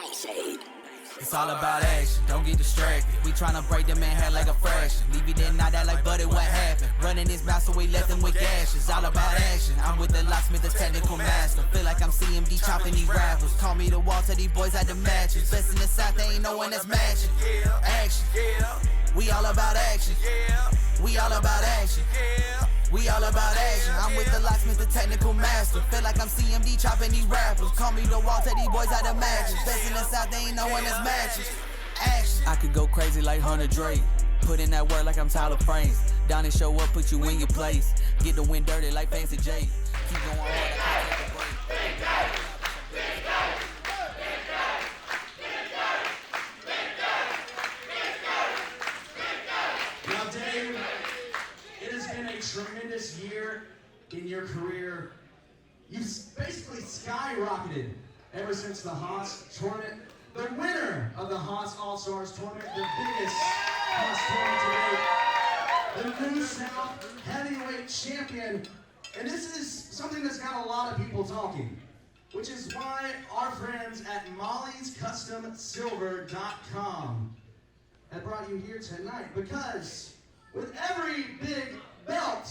Nightshade. It's all about action, don't get distracted. We tryna break the man head like a fraction. Leave it there, not that like buddy, what happened? Running his mouth so we left him with gashes. All about action, I'm with the Locksmith, the technical master. Feel like I'm CMD chopping these rappers. Call me the Walter, these boys at the matches. Best in the South, they ain't no one that's matching. Action, we all about action. We all about action. We all about action. I'm with the Locksmith, the technical master. Feel like I'm CMD chopping these rappers. Call me the Walter, these boys out the matches. Best in the South, they ain't no one that's matches. Action. I could go crazy like Hunter Drake. Put in that work like I'm Tyler Frames. Down and show up, put you in your place. Get the wind dirty like Fancy J. Keep going hard, I can't take a break. Now, Dave, it has been a tremendous year in your career. You've basically skyrocketed ever since the Haas tournament. The winner of the Haas All-Stars tournament, the biggest Haas tournament to date. The New South heavyweight champion. And this is something that's got a lot of people talking, which is why our friends at MollysCustomSilver.com have brought you here tonight, because with every big belt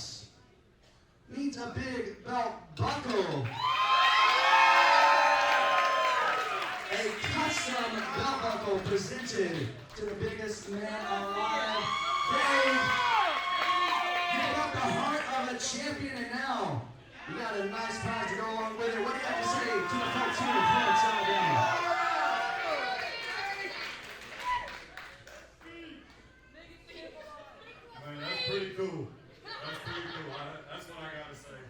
needs a big belt buckle. A custom belt buckle presented to the biggest man alive. Dave, you got the heart of a champion, and now you got a nice prize to go along with it. What do you have to say to the folks here in Florence, Alabama? Man, that's pretty cool. That's pretty cool. That's what I gotta say.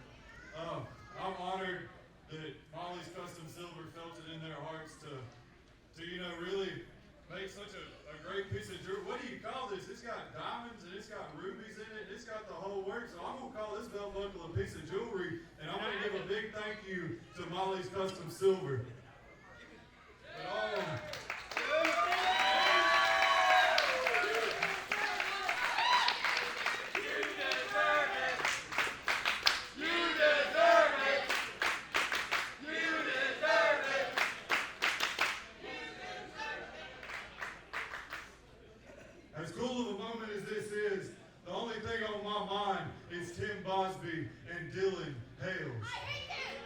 I'm honored that Molly's Custom Silver felt it in their hearts to really make such a great piece of jewelry. What do you call this? It's got diamonds and it's got rubies in it. It's got the whole works. So I'm gonna call this belt buckle a piece of jewelry, and I'm gonna give a big thank you to Molly's Custom Silver. As cool of a moment as this is, the only thing on my mind is Tim Bosby and Dylan Hales. I hate him!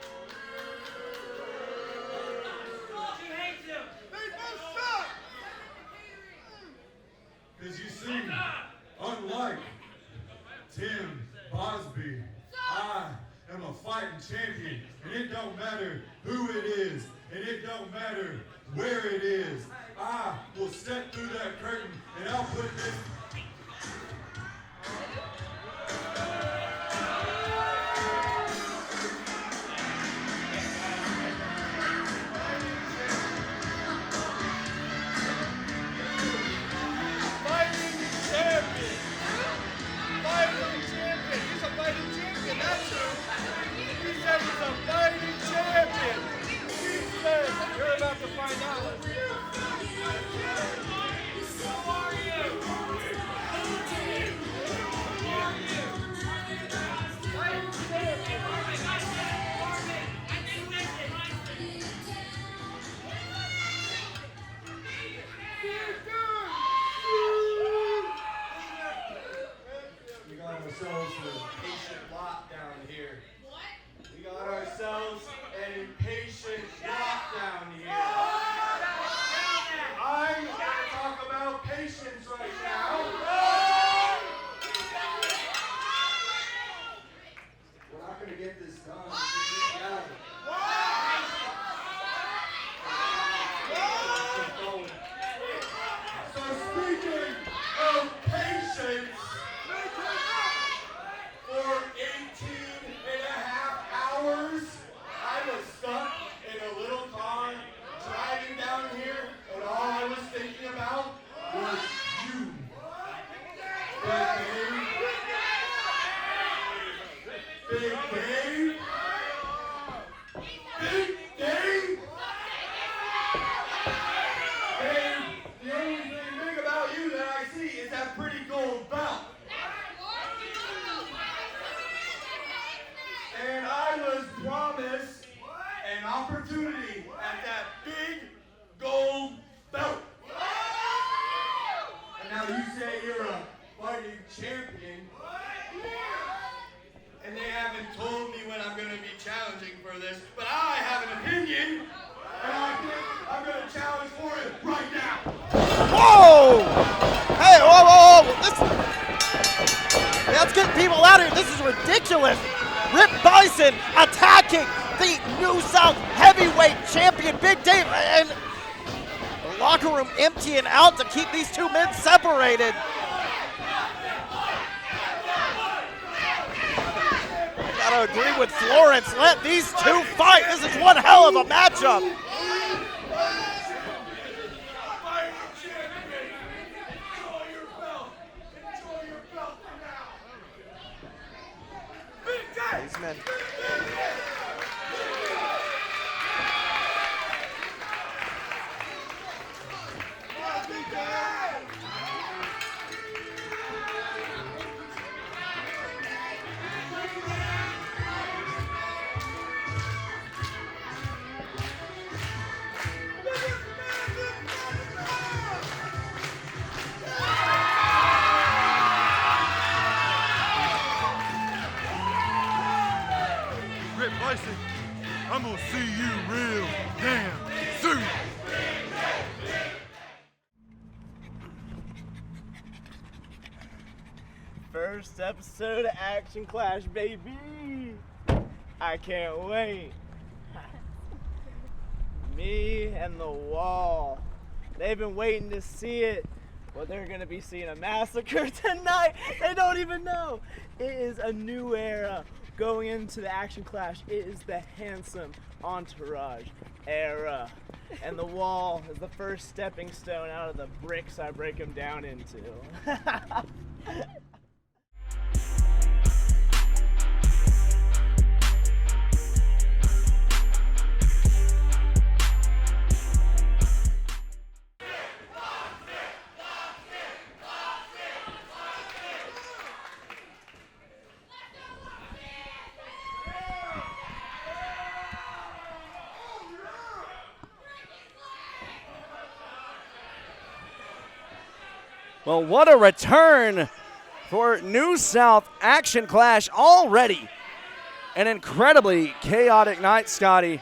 She hates him! They both suck! Because you see, unlike Tim Bosby, I am a fighting champion, and it don't matter who it is, and it don't matter where it is. I will step through that curtain, and I'll put this. Fighting champion! Fighting champion! He's a fighting champion, that's who! He said he's a fighting champion! He said, you're about to find out. We got ourselves a patient lockdown here. What? We got ourselves an impatient lockdown here. I'm gonna talk about patience right now. We're not gonna get this done. So speaking of patience, for 18 and a half hours, I was stuck in a little car driving down here, and all I was thinking about was you. Big Dave. Big Dave. Let's get people out of here. This is ridiculous. Rip Bison attacking the New South heavyweight champion, Big Dave, and the locker room emptying out to keep these two men separated. I gotta agree with Florence. Let these two fight. This is one hell of a matchup. These men. I'm gonna see you real damn soon. First episode of Action Clash, baby. I can't wait. Me and the wall. They've been waiting to see it. Well, they're gonna be seeing a massacre tonight. They don't even know. It is a new era. Going into the Action Clash, it is the handsome entourage era. And the wall is the first stepping stone out of the bricks I break them down into. Well, what a return for New South Action Clash already. An incredibly chaotic night, Scotty.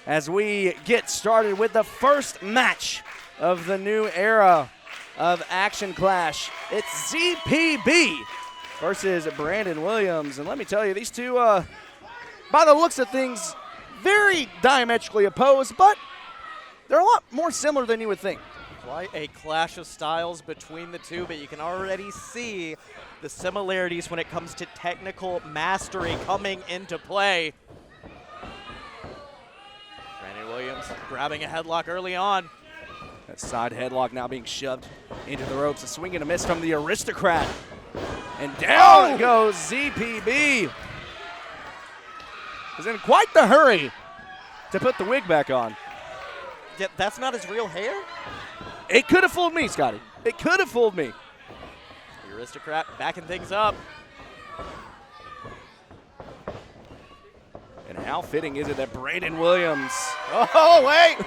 As we get started with the first match of the new era of Action Clash. It's ZPB versus Brandon Williams. And let me tell you, these two, by the looks of things, very diametrically opposed, but they're a lot more similar than you would think. Quite a clash of styles between the two, but you can already see the similarities when it comes to technical mastery coming into play. Brandon Williams grabbing a headlock early on. That side headlock now being shoved into the ropes. A swing and a miss from the Aristocrat. And down goes ZPB. He's in quite the hurry to put the wig back on. Yeah, that's not his real hair? It could have fooled me, Scotty. It could have fooled me. The Aristocrat backing things up. And how fitting is it that Brandon Williams, Oh, wait!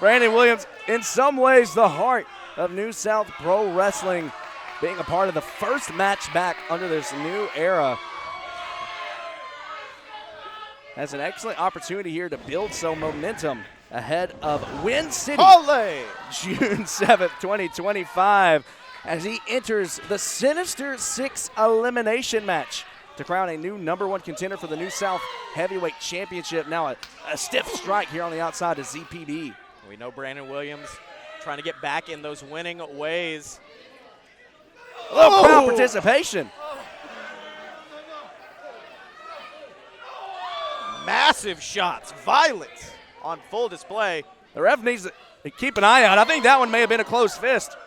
Brandon Williams, in some ways the heart of New South Pro Wrestling, being a part of the first match back under this new era. Has an excellent opportunity here to build some momentum ahead of Win City, June 7th, 2025, as he enters the Sinister Six elimination match to crown a new #1 contender for the New South Heavyweight Championship. Now a stiff strike here on the outside to ZPB. We know Brandon Williams trying to get back in those winning ways. A little crowd participation. Massive shots, violence on full display. The ref needs to keep an eye out. I think that one may have been a closed fist.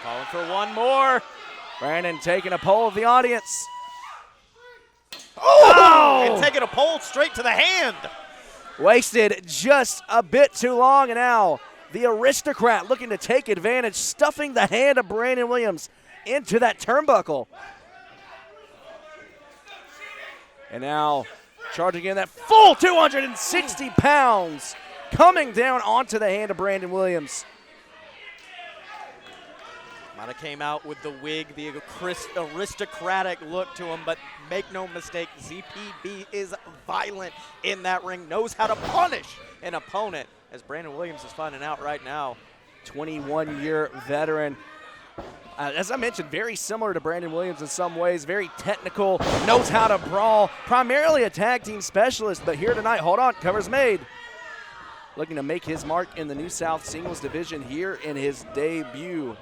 Calling for one more. Brandon taking a poll of the audience. And taking a pole straight to the hand. Wasted just a bit too long, and now the Aristocrat looking to take advantage, stuffing the hand of Brandon Williams into that turnbuckle. And now charging in that full 260 pounds, coming down onto the hand of Brandon Williams. Kind of came out with the wig, the aristocratic look to him, but make no mistake, ZPB is violent in that ring, knows how to punish an opponent, as Brandon Williams is finding out right now. 21-year veteran. As I mentioned, very similar to Brandon Williams in some ways, very technical, knows how to brawl, primarily a tag team specialist, but here tonight, hold on, cover's made. Looking to make his mark in the New South Singles Division here in his debut.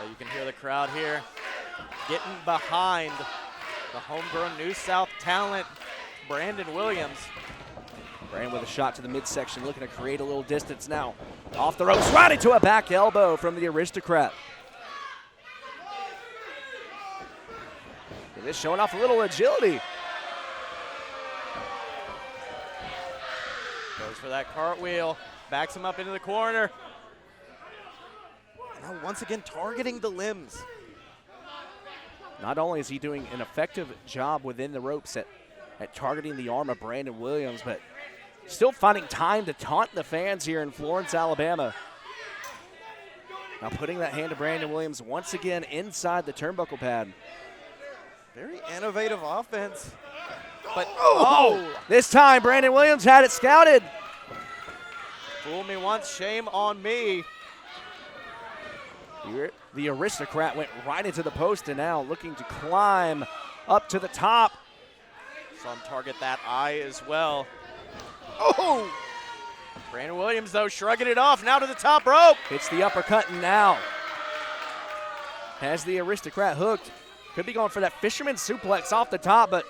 You can hear the crowd here getting behind the homegrown New South talent, Brandon Williams. Brandon with a shot to the midsection, looking to create a little distance now. Off the ropes, right into a back elbow from the Aristocrat. And this showing off a little agility. Goes for that cartwheel, backs him up into the corner. Now once again targeting the limbs. Not only is he doing an effective job within the ropes at targeting the arm of Brandon Williams, but still finding time to taunt the fans here in Florence, Alabama. Now putting that hand to Brandon Williams once again inside the turnbuckle pad. Very innovative offense. But this time Brandon Williams had it scouted. Fool me once, shame on me. The Aristocrat went right into the post and now looking to climb up to the top. Saw him target that eye as well. Oh! Brandon Williams, though, shrugging it off. Now to the top rope. Hits the uppercut now. Has the Aristocrat hooked. Could be going for that fisherman suplex off the top, but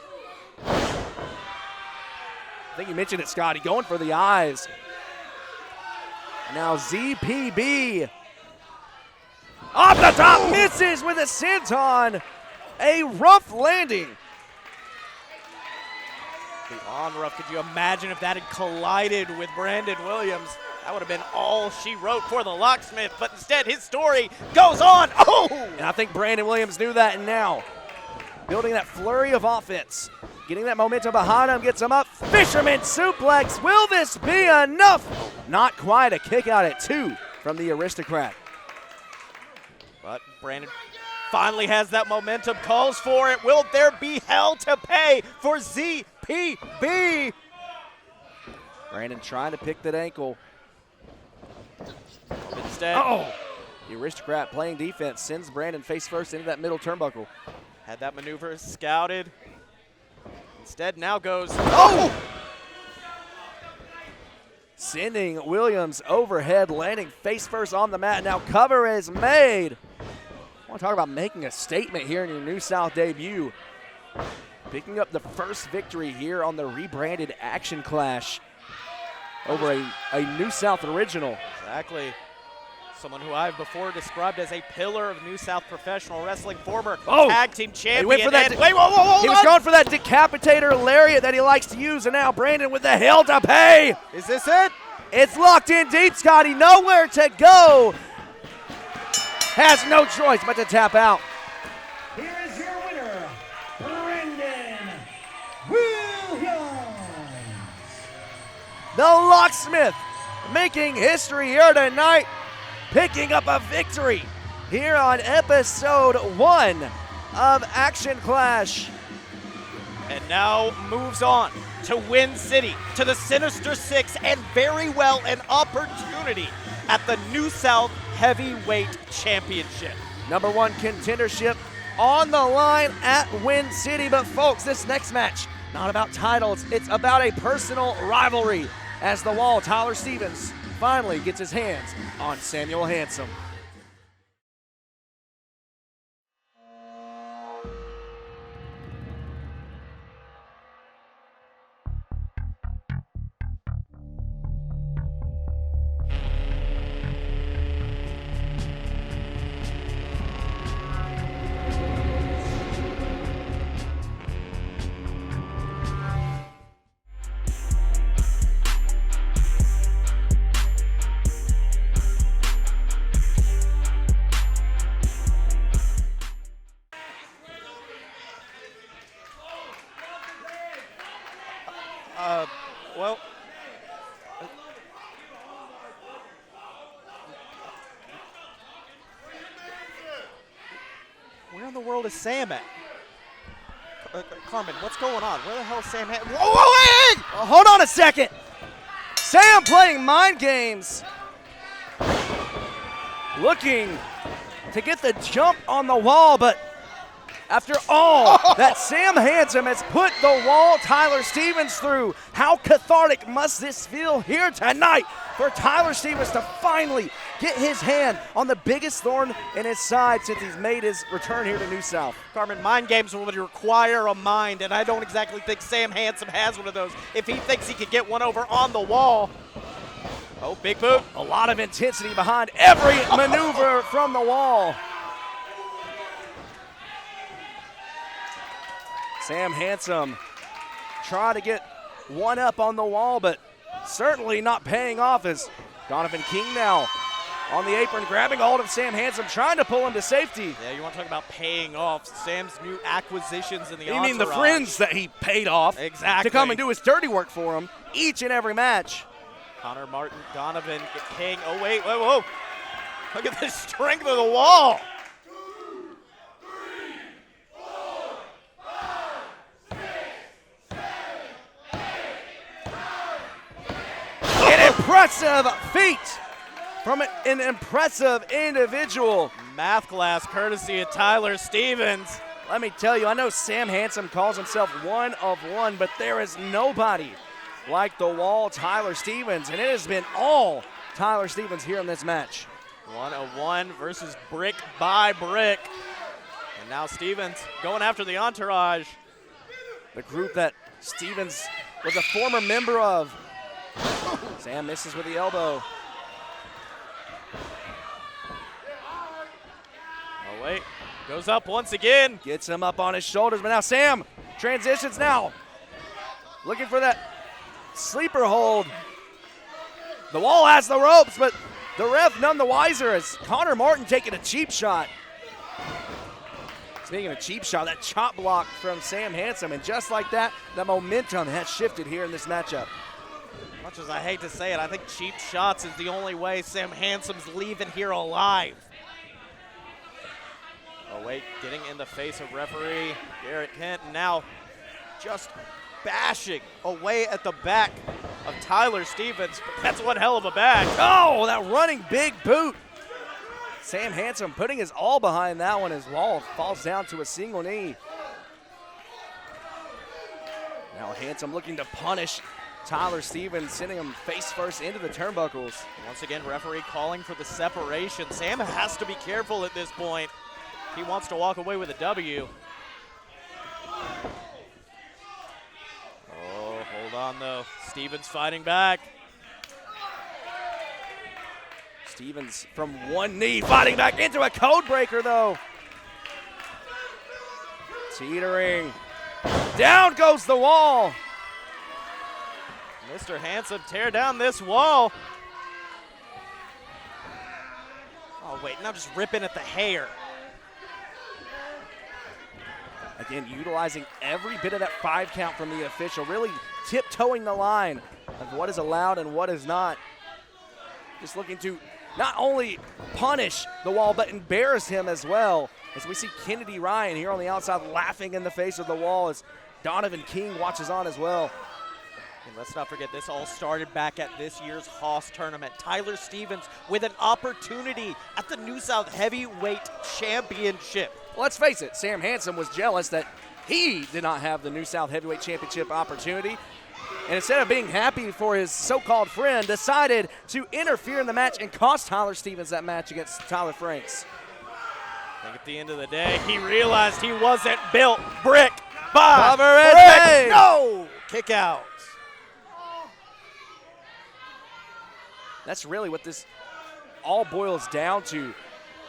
I think you mentioned it, Scotty, going for the eyes. Now ZPB off the top, misses with a senton. A rough landing. The on-rough, could you imagine if that had collided with Brandon Williams? That would have been all she wrote for the Locksmith, but instead his story goes on. Oh! And I think Brandon Williams knew that, and now building that flurry of offense, getting that momentum behind him, gets him up. Fisherman suplex, will this be enough? Not quite, a kick out at 2 from the Aristocrat. But Brandon finally has that momentum, calls for it. Will there be hell to pay for ZPB? Brandon trying to pick that ankle. Instead, the Aristocrat playing defense sends Brandon face first into that middle turnbuckle. Had that maneuver scouted. Instead now goes, Sending Williams overhead, landing face first on the mat. Now cover is made. I want to talk about making a statement here in your New South debut. Picking up the first victory here on the rebranded Action Clash over a New South original. Exactly. Someone who I've before described as a pillar of New South professional wrestling, former tag team champion. He went for that. He was going for that decapitator lariat that he likes to use, and now Brandon with the hell to pay. Is this it? It's locked in deep, Scotty. Nowhere to go. Has no choice but to tap out. Here is your winner, Brandon Williams. The Locksmith making history here tonight, picking up a victory here on episode 1 of Action Clash. And now moves on to Win City, to the Sinister Six, and very well an opportunity at the New South Heavyweight Championship. Number 1 contendership on the line at Win City. But folks, this next match, not about titles, it's about a personal rivalry as the Wall, Tyler Stevens, finally gets his hands on Samuel Handsome. in the world is Sam at? Carmen, what's going on? Where the hell is Sam at? Whoa, hey! Hold on a second. Sam playing mind games. Looking to get the jump on the wall, but after all that Sam Handsome has put the wall Tyler Stevens through, how cathartic must this feel here tonight for Tyler Stevens to finally get his hand on the biggest thorn in his side since he's made his return here to New South. Carmen, mind games would require a mind, and I don't exactly think Sam Handsome has one of those. If he thinks he could get one over on the wall. Oh, big boot. A lot of intensity behind every maneuver from the wall. Sam Handsome trying to get one up on the wall, but certainly not paying off as Donovan King now on the apron, grabbing a hold of Sam Handsome, trying to pull him to safety. Yeah, you want to talk about paying off. Sam's new acquisitions in the You mean the friends that he paid off exactly to come and do his dirty work for him each and every match. Connor Martin, Donovan King. Oh, wait, whoa. Look at the strength of the wall. Impressive feat from an impressive individual. Math class courtesy of Tyler Stevens. Let me tell you, I know Sam Handsome calls himself one of one, but there is nobody like the wall Tyler Stevens, and it has been all Tyler Stevens here in this match. 1-1 versus brick by brick. And now Stevens going after the entourage. The group that Stevens was a former member of. Sam misses with the elbow. Oh, wait. Goes up once again. Gets him up on his shoulders, but now Sam transitions now. Looking for that sleeper hold. The wall has the ropes, but the ref none the wiser as Connor Martin taking a cheap shot. Speaking of cheap shot, that chop block from Sam Handsome, and just like that, the momentum has shifted here in this matchup. Much as I hate to say it, I think cheap shots is the only way Sam Handsome's leaving here alive. Oh wait, getting in the face of referee Garrett Kent, and now just bashing away at the back of Tyler Stevens. But that's one hell of a back. Oh, that running big boot. Sam Handsome putting his all behind that one as Wall falls down to a single knee. Now Handsome looking to punish Tyler Stevens, sending him face first into the turnbuckles. Once again, referee calling for the separation. Sam has to be careful at this point. He wants to walk away with a W. Oh, hold on though. Stevens fighting back. Stevens from one knee fighting back into a code breaker though. Teetering. Down goes the wall. Mr. Handsome tear down this wall. Oh wait, now just ripping at the hair. Again, utilizing every bit of that 5 count from the official, really tiptoeing the line of what is allowed and what is not. Just looking to not only punish the wall, but embarrass him as well. As we see Kennedy Ryan here on the outside laughing in the face of the wall as Donovan King watches on as well. And let's not forget, this all started back at this year's Haas tournament. Tyler Stevens with an opportunity at the New South Heavyweight Championship. Let's face it, Sam Handsome was jealous that he did not have the New South Heavyweight Championship opportunity. And instead of being happy for his so-called friend, decided to interfere in the match and cost Tyler Stevens that match against Tyler Franks. I think at the end of the day, he realized he wasn't built brick by Cover it, brick. hey. No! Kick out. That's really what this all boils down to,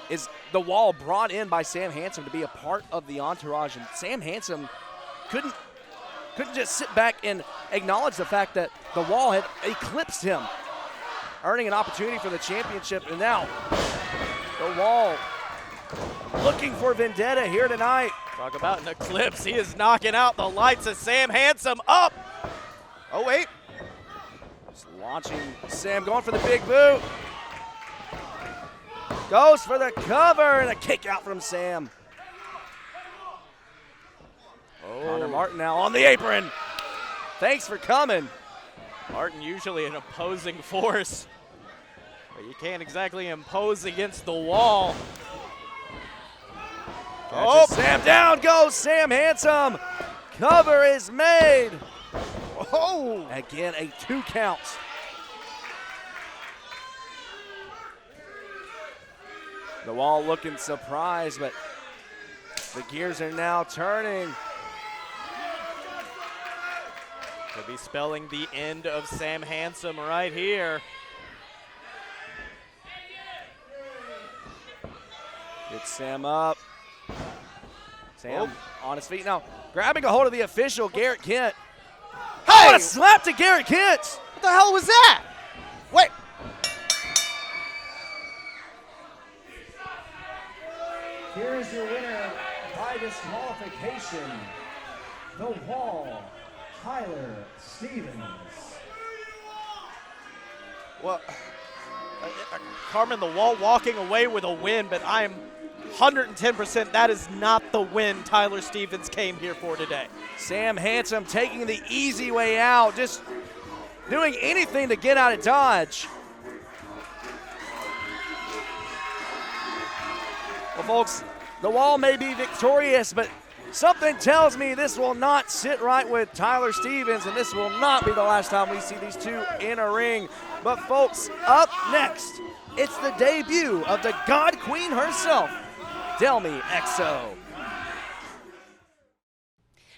is the wall brought in by Sam Handsome to be a part of the entourage, and Sam Handsome couldn't just sit back and acknowledge the fact that the wall had eclipsed him, earning an opportunity for the championship. And now the wall looking for vendetta here tonight. Talk about an eclipse. He is knocking out the lights of Sam Handsome up. Oh, wait. Just launching Sam, going for the big boot. Goes for the cover and a kick out from Sam. Connor Martin now on the apron. Thanks for coming. Martin usually an opposing force, but you can't exactly impose against the wall. Oh, Sam, down goes Sam Handsome. Cover is made. Oh, again, a 2 count. The wall looking surprised, but the gears are now turning. Could be spelling the end of Sam Handsome right here. Get Sam up. Sam on his feet now, grabbing a hold of the official, Garrett Kent. Hey! What a slap to Garrett Kent! What the hell was that? Wait. Here is your winner by disqualification, the Wall, Tyler Stevens. Well, Carmen, the Wall walking away with a win, but I am 110% that is not the win Tyler Stevens came here for today. Sam Handsome taking the easy way out, just doing anything to get out of Dodge. Well, folks, the Wall may be victorious, but something tells me this will not sit right with Tyler Stevens, and this will not be the last time we see these two in a ring. But, folks, up next, it's the debut of the God Queen herself, Delmi XO.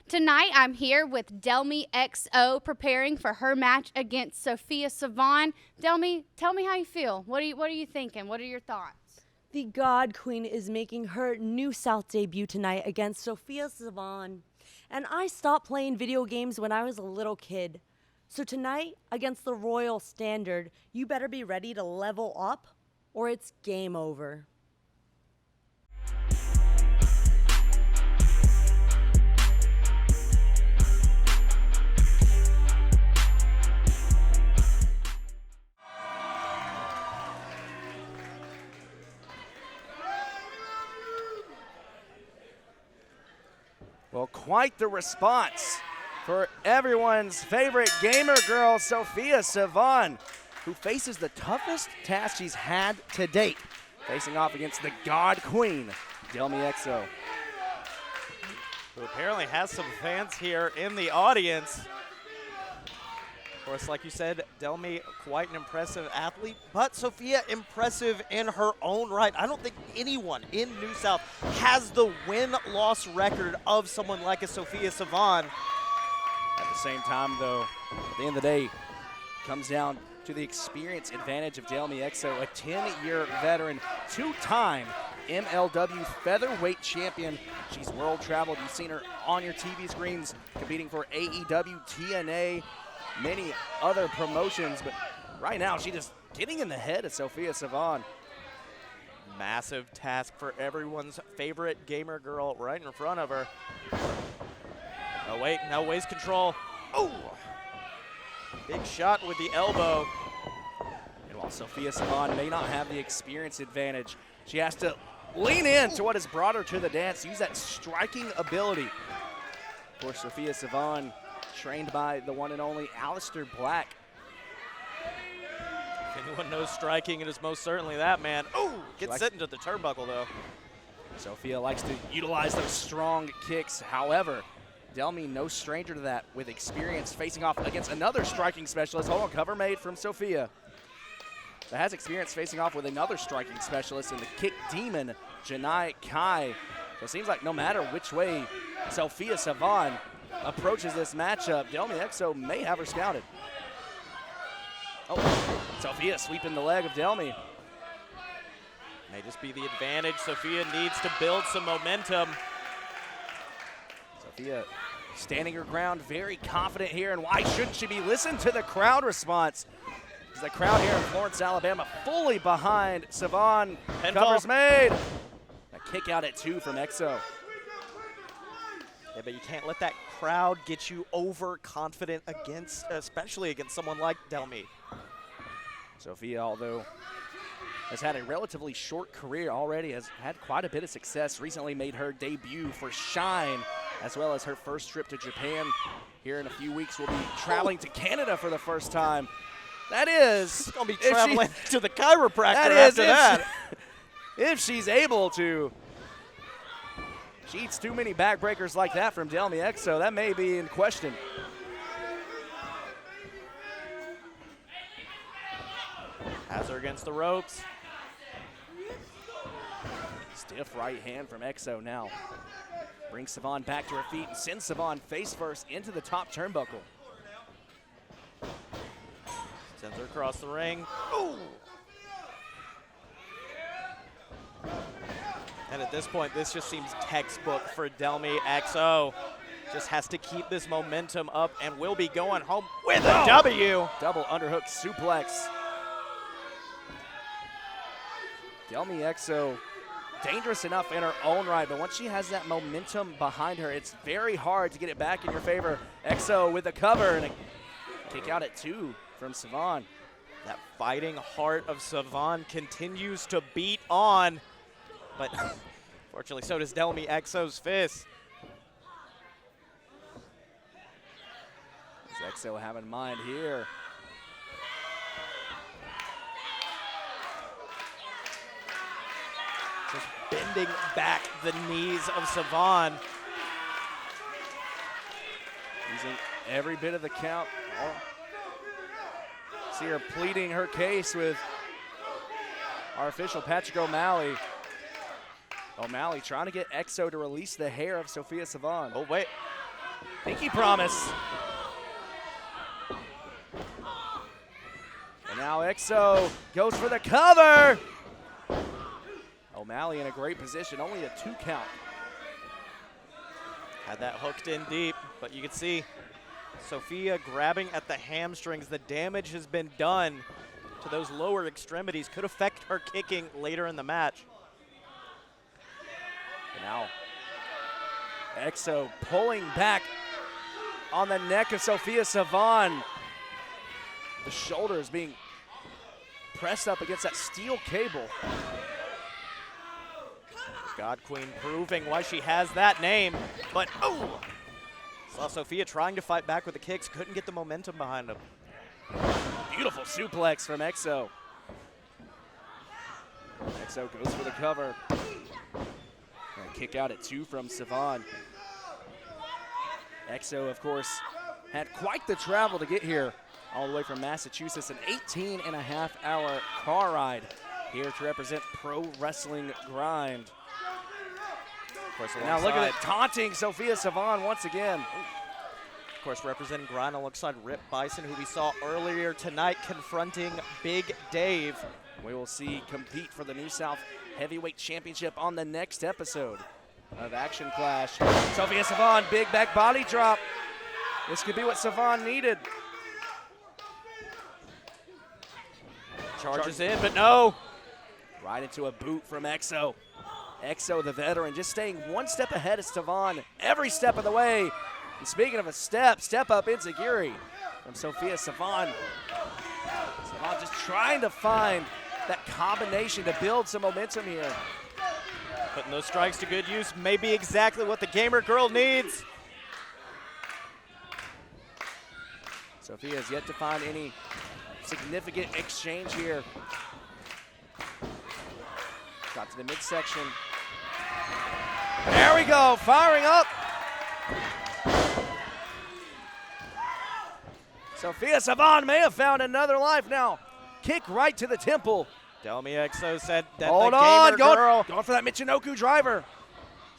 Tonight, I'm here with Delmi XO preparing for her match against Sofia Sivan. Delmi, tell me how you feel. What are you thinking? What are your thoughts? The God Queen is making her New South debut tonight against Sofia Sivan. And I stopped playing video games when I was a little kid. So tonight, against the Royal Standard, you better be ready to level up or it's game over. Well, quite the response for everyone's favorite gamer girl, Sofia Sivan, who faces the toughest task she's had to date, facing off against the God Queen, Delmi XO. Who apparently has some fans here in the audience. Of course, like you said, Delmi, quite an impressive athlete, but Sofia impressive in her own right. I don't think anyone in New South has the win-loss record of someone like a Sofia Sivan. At the same time, though, at the end of the day, it comes down to the experience advantage of Delmi XO, a 10-year veteran, 2-time MLW featherweight champion. She's world traveled. You've seen her on your TV screens competing for AEW, TNA, many other promotions, but right now she's just getting in the head of Sofia Sivan. Massive task for everyone's favorite gamer girl right in front of her. Oh wait, now waist control. Oh! Big shot with the elbow. And while Sofia Sivan may not have the experience advantage, she has to lean in to what has brought her to the dance, use that striking ability. Of course, Sofia Sivan trained by the one and only Aleister Black. If anyone knows striking, it is most certainly that man. Oh, gets set into the turnbuckle though. Sofia likes to utilize those strong kicks. However, Delmi no stranger to that with experience facing off against another striking specialist. Hold on, cover made from Sofia. That has experience facing off with another striking specialist in the kick demon, Janai Kai. So it seems like no matter which way Sofia Sivan approaches this matchup, Delmi XO may have her scouted. Oh, Sofia sweeping the leg of Delmi. May just be the advantage. Sofia needs to build some momentum. Sofia standing her ground, very confident here, and why shouldn't she be? Listen to the crowd response. The crowd here in Florence, Alabama, fully behind Sivan. Covers made. A kick out at 2 from XO. Yeah, but you can't let that crowd get you overconfident against, especially against someone like Delmi. Sofia, although has had a relatively short career already, has had quite a bit of success. Recently made her debut for Shine as well as her first trip to Japan. Here in a few weeks, we'll be traveling to Canada for the first time. That is, She's going to be traveling to the chiropractor after that. If she's able to. She eats too many backbreakers like that from Delmi EXO. That may be in question. Has her against the ropes. Stiff right hand from EXO now. Brings Sivan back to her feet and sends Sivan face first into the top turnbuckle. Sends her across the ring. Ooh. And at this point, this just seems textbook for Delmi EXO. Just has to keep this momentum up and will be going home with a W. Double underhook suplex. Delmi EXO, dangerous enough in her own right, but once she has that momentum behind her, it's very hard to get it back in your favor. EXO with a cover and a kick out at 2 from Sivan. That fighting heart of Sivan continues to beat on, but fortunately so does Delmi EXO's fist. What's EXO have in mind here? Just bending back the knees of Sivan. Using every bit of the count. See her pleading her case with our official Patrick O'Malley. O'Malley trying to get EXO to release the hair of Sofia Sivan. Oh, wait. Pinky promise. And now EXO goes for the cover. O'Malley in a great position, only a 2 count. Had that hooked in deep, but you can see Sofia grabbing at the hamstrings. The damage has been done to those lower extremities. Could affect her kicking later in the match. And now EXO pulling back on the neck of Sofia Sivan. The shoulders being pressed up against that steel cable. God Queen proving why she has that name, but oh! Saw Sofia trying to fight back with the kicks, couldn't get the momentum behind him. Beautiful suplex from EXO. EXO goes for the cover. And a kick out at 2 from Sivan. EXO, of course, had quite the travel to get here, all the way from Massachusetts, an 18.5-hour car ride here to represent Pro Wrestling Grind. Now look at it, taunting Sofia Sivan once again. Of course, representing Grind alongside Rip Bison, who we saw earlier tonight confronting Big Dave. We will see compete for the New South Heavyweight Championship on the next episode of Action Clash. Sofia Sivan, big back body drop. This could be what Sivan needed. Charges in, but no. Right into a boot from EXO. EXO, the veteran, just staying one step ahead of Sivan every step of the way. And speaking of a step up enziguri from Sofia Sivan. Sivan just trying to find that combination to build some momentum here. Putting those strikes to good use may be exactly what the gamer girl needs. Sofia has yet to find any significant exchange here. Got to the midsection. There we go, firing up. Sofia Sivan may have found another life now. Kick right to the temple. Delmi EXO said that Hold the on, gamer girl going for that Michinoku driver.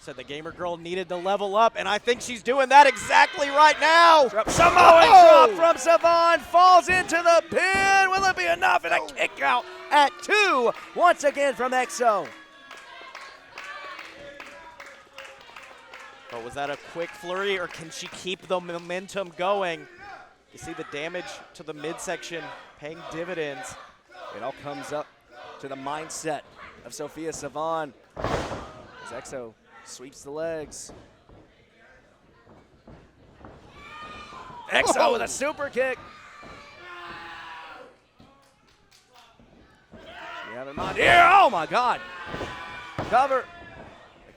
said the gamer girl needed to level up, and I think she's doing that exactly right now. Samoan drop from Sivan, falls into the pin. Will it be enough? And a kick out at 2 once again from EXO. But was that a quick flurry, or can she keep the momentum going? You see the damage to the midsection paying dividends. It all comes up to the mindset of Sofia Sivan as EXO sweeps the legs. EXO with a super kick. She have in mind here. Oh my God. Cover.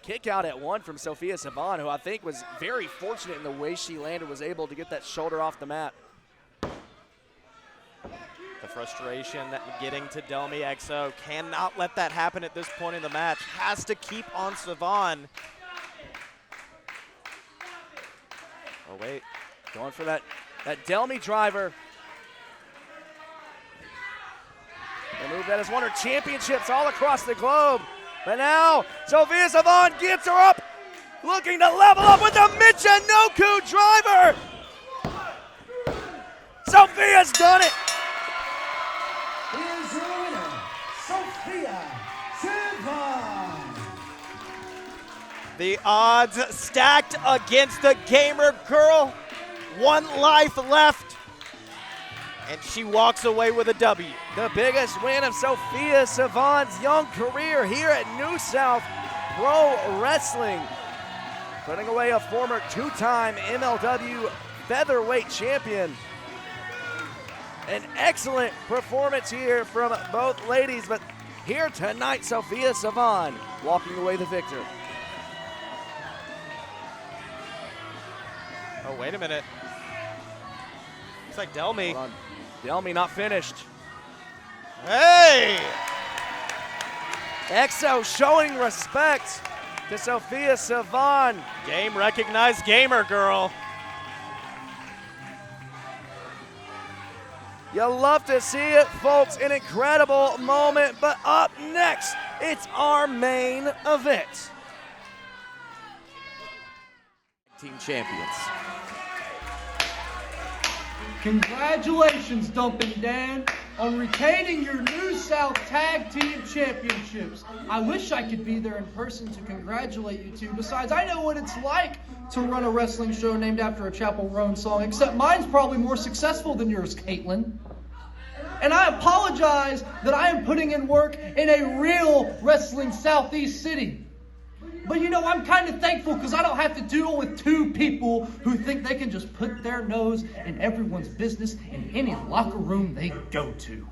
kick out at one from Sofia Sivan, who I think was very fortunate in the way she landed, was able to get that shoulder off the mat. The frustration getting to Delmi XO. Cannot let that happen at this point in the match. Has to keep on Sivan. Oh, wait. Going for that Delmi driver. A move that has won her championships all across the globe. But now, Sofia Sivan gets her up, looking to level up with a Michinoku driver. Sofia's done it. Here's your winner, Sofia Sivan. The odds stacked against the gamer girl. 1 life left, and she walks away with a W. The biggest win of Sofia Sivan's young career here at New South Pro Wrestling. Putting away a former 2-time MLW featherweight champion. An excellent performance here from both ladies, but here tonight, Sofia Sivan walking away the victor. Oh, wait a minute. Looks like Delmi. Hold on. Delmi not finished. Hey! EXO showing respect to Sofia Sivan. Game recognized gamer girl. You love to see it, folks. An incredible moment. But up next, it's our main event. Team champions. Congratulations, Dumpin' Dan, on retaining your New South Tag Team Championships. I wish I could be there in person to congratulate you two. Besides, I know what it's like to run a wrestling show named after a Chapel Roan song, except mine's probably more successful than yours, Caitlin. And I apologize that I am putting in work in a real wrestling Southeast city. But you know, I'm kind of thankful because I don't have to deal with two people who think they can just put their nose in everyone's business in any locker room they go to.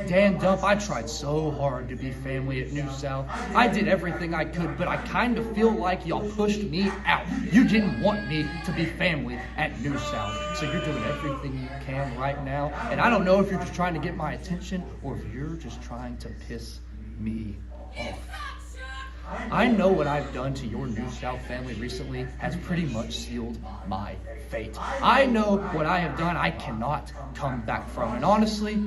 Dan Dump, I tried so hard to be family at New South. I did everything I could, but I kind of feel like y'all pushed me out. You didn't want me to be family at New South. So you're doing everything you can right now. And I don't know if you're just trying to get my attention or if you're just trying to piss me off. I know what I've done to your New South family recently has pretty much sealed my fate. I know what I have done I cannot come back from. And honestly,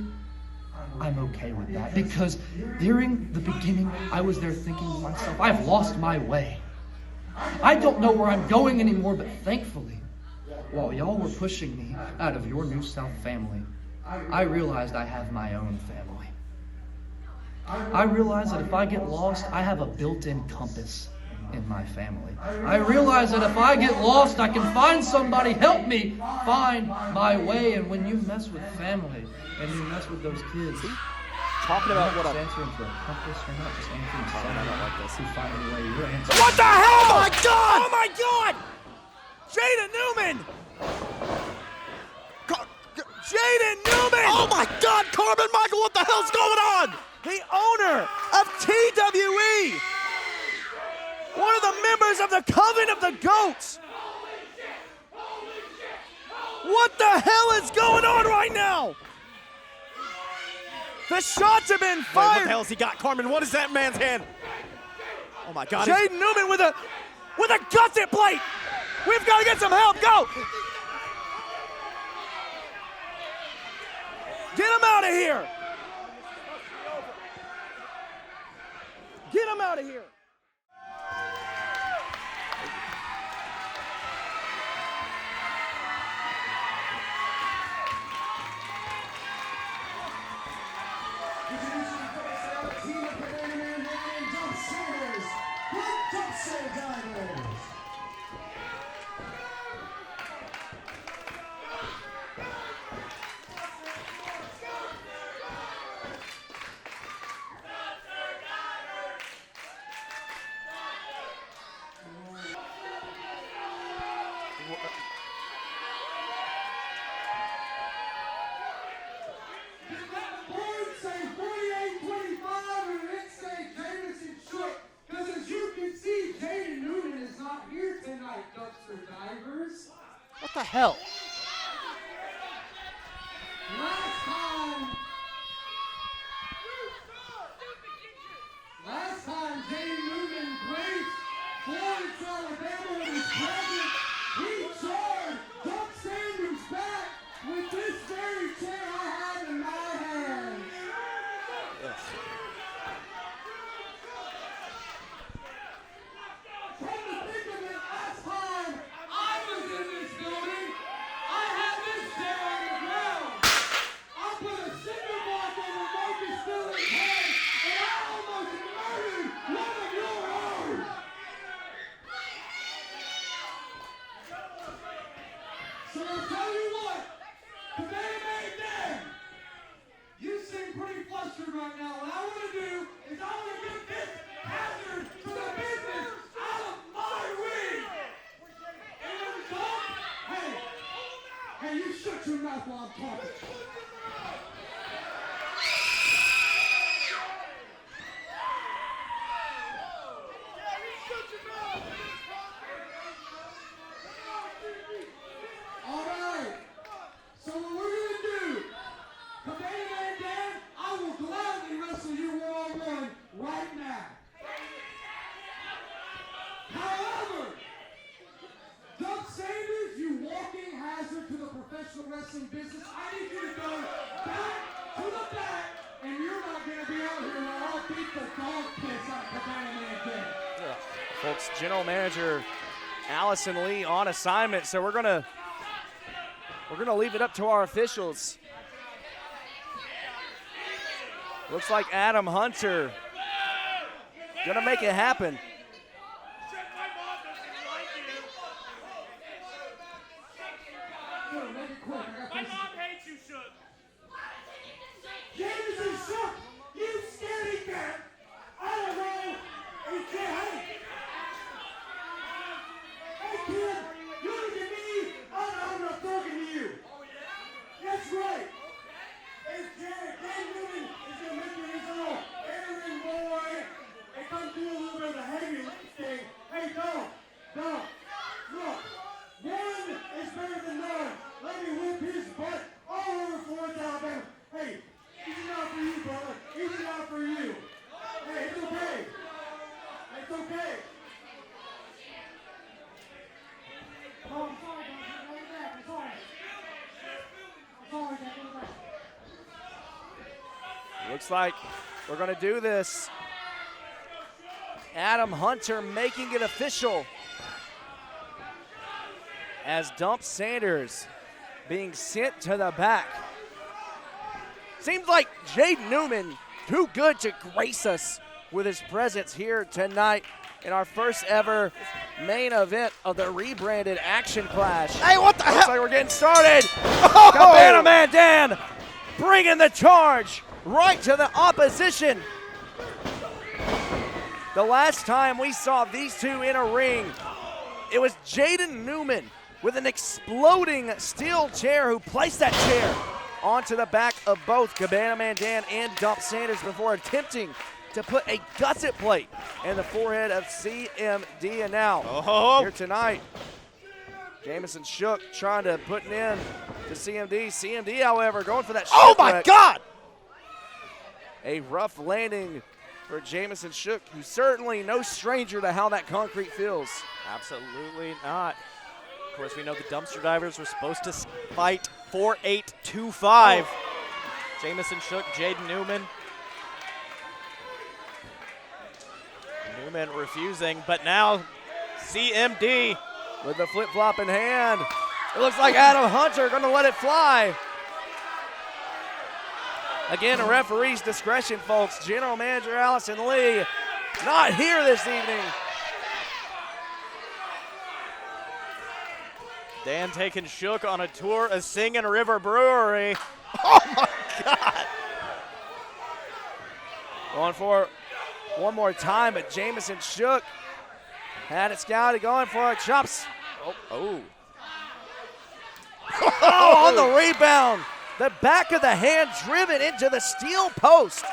I'm okay with that because during the beginning, I was there thinking to myself, I've lost my way. I don't know where I'm going anymore, but thankfully, while y'all were pushing me out of your New South family, I realized I have my own family. I realize that if I get lost, I have a built-in compass in my family. I realize that if I get lost, I can find somebody help me find my way. And when you mess with family and you mess with those kids, Talking about what you're not just answering to a compass, you're not just answering to somebody who find a way. You're answering. What the hell? Oh my God! Oh my God! Jaden Newman! Jaden Newman! Oh my God, Carmen Michael, what the hell's going on? The owner of TWE! One of the members of the Coven of the Goats! What the hell is going on right now? The shots have been fired! Wait, what the hell's he got? Carmen, what is that man's hand? Oh my God. Jaden Newman with a gusset plate! We've got to get some help, go! Get him out of here! Get him out of here! the hell? Last time Jay Newman graced Florence, Alabama with his presence, he charged Doug Sanders back with this very chair I have in my hand. Come to think of it, last time I was in this building, I had this chair on the ground. I put a cinder block over Marcus Dillon's head, and I almost murdered one of your own. So I'll tell you what, today made Dan, you seem pretty flustered right now. What I want to do is I want to get this hazard to the business out of my ring. And the result, hey, you shut your mouth while I'm talking. All right. So what we're gonna do, Cabana Man Dan, I will gladly wrestle you one-on-one right now. However, Doug Sanders, you walking hazard to the professional wrestling business, I need you to go back to the back, and you're not gonna be out here while I'll beat the dog piss out of Cabana Man Dan. Folks, General Manager Allison Lee on assignment, so we're gonna leave it up to our officials. Looks like Adam Hunter gonna make it happen. My mom hates you, Shook. Jameson Shook, you scaredy cat! I don't know. Hey, kid, you look at me, I'm not talking to you. That's right. Hey, Dan Newman is going to make you his own airing boy and come do a little bit of the heavy lifting. Hey, don't. Look, one is better than none. Let me whip his butt all over Florence, Alabama. Hey, easy out for you, brother. Easy out for you. Hey, it's okay. It's okay. Oh, I'm sorry, guys. Go back. I'm sorry. I'm sorry, Dad. Go back. Looks like we're gonna do this. Adam Hunter making it official as Dump Sanders being sent to the back. Seems like Jaden Newman too good to grace us with his presence here tonight in our first ever main event of the rebranded Action Clash. Hey, what the Looks hell? like we're getting started. Oh! Cabana Man Dan bringing the charge right to the opposition. The last time we saw these two in a ring, it was Jaden Newman with an exploding steel chair who placed that chair onto the back of both Cabana Man Dan and Dump Sanders before attempting to put a gusset plate in the forehead of CMD. And now, here tonight, Jamison Shook trying to put an end to CMD. CMD, however, going for that Oh my shipwreck. God! A rough landing for Jamison Shook, who's certainly no stranger to how that concrete feels. Absolutely not. Of course, we know the dumpster divers were supposed to fight 4-8-2-5. Jamison Shook, Jaden Newman. Newman refusing, but now CMD with the flip-flop in hand. It looks like Adam Hunter going to let it fly. Again, a referee's discretion, folks. General Manager Allison Lee not here this evening. Dan taking Shook on a tour of Singin River Brewery. Oh my God! Going for it one more time, but Jamison Shook had it scouted, going for it. Chops. Oh. Oh, on the rebound. The back of the hand driven into the steel post.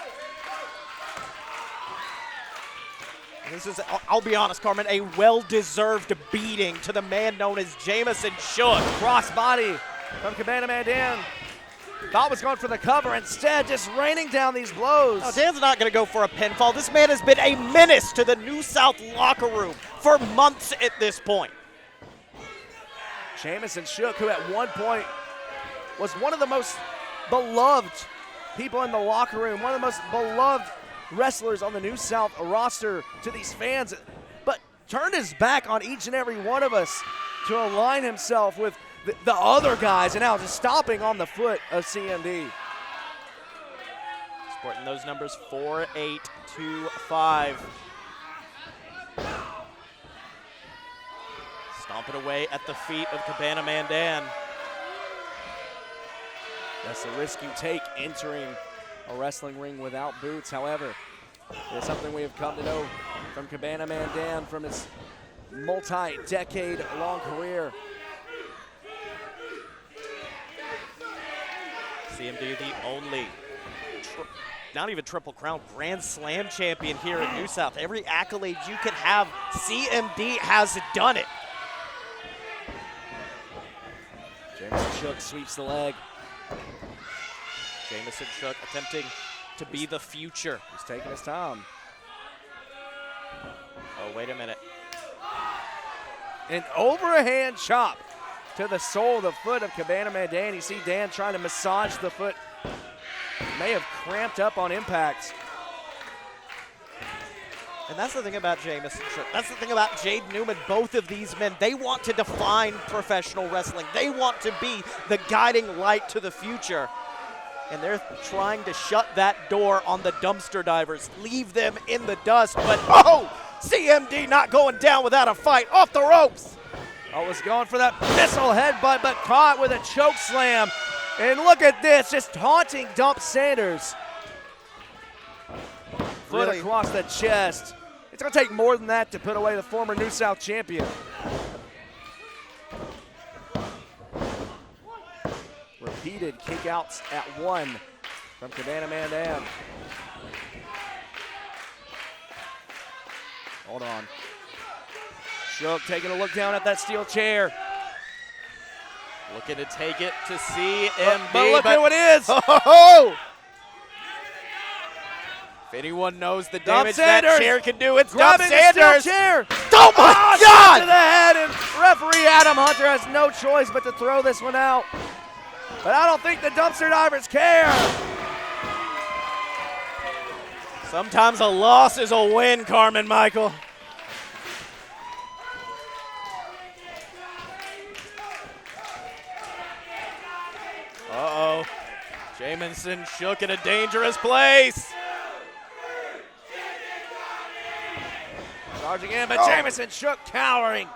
This is, I'll be honest, Carmen, a well-deserved beating to the man known as Jamison Shook. Crossbody from Cabana Man Dan. Thought was going for the cover, instead just raining down these blows. No, Dan's not going to go for a pinfall. This man has been a menace to the New South locker room for months at this point. Jamison Shook, who at one point was one of the most beloved people in the locker room, one of the most beloved wrestlers on the New South roster to these fans, but turned his back on each and every one of us to align himself with the other guys, and now just stomping on the foot of CMD. Sporting those numbers 4, 8, 2, 5. Stomping away at the feet of Cabana Man Dan. That's the risk you take entering a wrestling ring without boots. However, it's something we have come to know from Cabana Man Dan from his multi-decade long career. CMD, the only, not even Triple Crown, Grand Slam champion here in New South. Every accolade you can have, CMD has done it. Jamison Shook sweeps the leg. Jamison Shook attempting to be the future. He's taking his time. Oh, wait a minute. An overhand chop to the sole of the foot of Cabana Man Dan. You see Dan trying to massage the foot. May have cramped up on impact. And that's the thing about Jamison Shook. That's the thing about Jade Newman. Both of these men, they want to define professional wrestling. They want to be the guiding light to the future. And they're trying to shut that door on the dumpster divers, leave them in the dust. But, oh, CMD not going down without a fight, off the ropes. Oh, was going for that missile headbutt, but caught with a choke slam. And look at this, just taunting Dump Sanders. Foot Really? across the chest. It's going to take more than that to put away the former New South champion. Repeated kickouts at one from Cabana Man Dan. Hold on. Shook taking a look down at that steel chair. Looking to take it to CMD. But look at what it is. Oh! If anyone knows the damage that Sanders chair can do, it's Dump grabbing the Sanders. steel chair. Oh my Shot God! to the head, and referee Adam Hunter has no choice but to throw this one out. But I don't think the dumpster divers care. Sometimes a loss is a win, Carmen Michael. Uh-oh. Jamison Shook in a dangerous place. Charging in, but Jamison Shook cowering.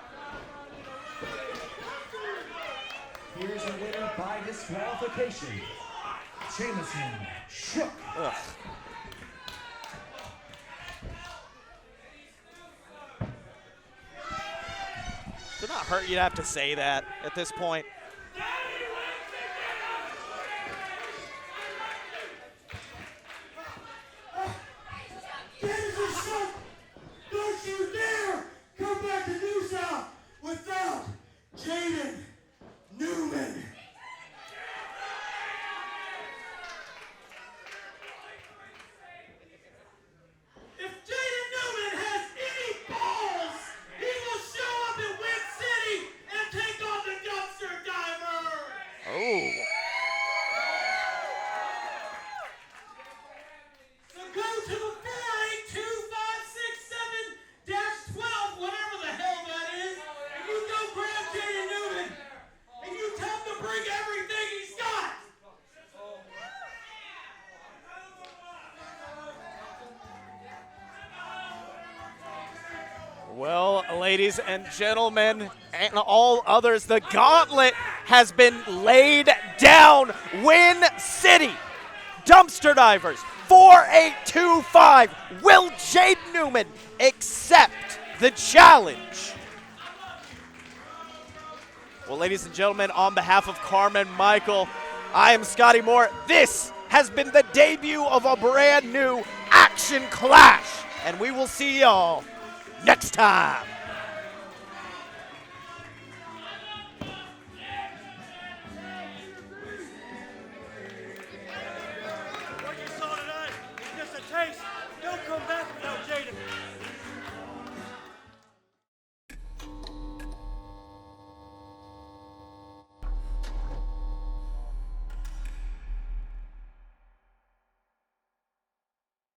Here's a winner by disqualification. Jamison Shook. Ugh. Does it not hurt you to have to say that at this point? Jamison Shook, don't you dare come back to New South without Jaden Newman. If Jaden Newman has any balls, he will show up in Wind City and take on the dumpster diver. Oh. So go to the 482-567-12, whatever the hell that is, and you go grab Jaden Newman, and you tell him to bring everything he's got. Well, ladies and gentlemen, and all others, the gauntlet has been laid down. Win City, dumpster divers, 4825. Will Jade Newman accept the challenge? Well, ladies and gentlemen, on behalf of Carmen Michael, I am Scotty Moore. This has been the debut of a brand new Action Clash, and we will see y'all next time.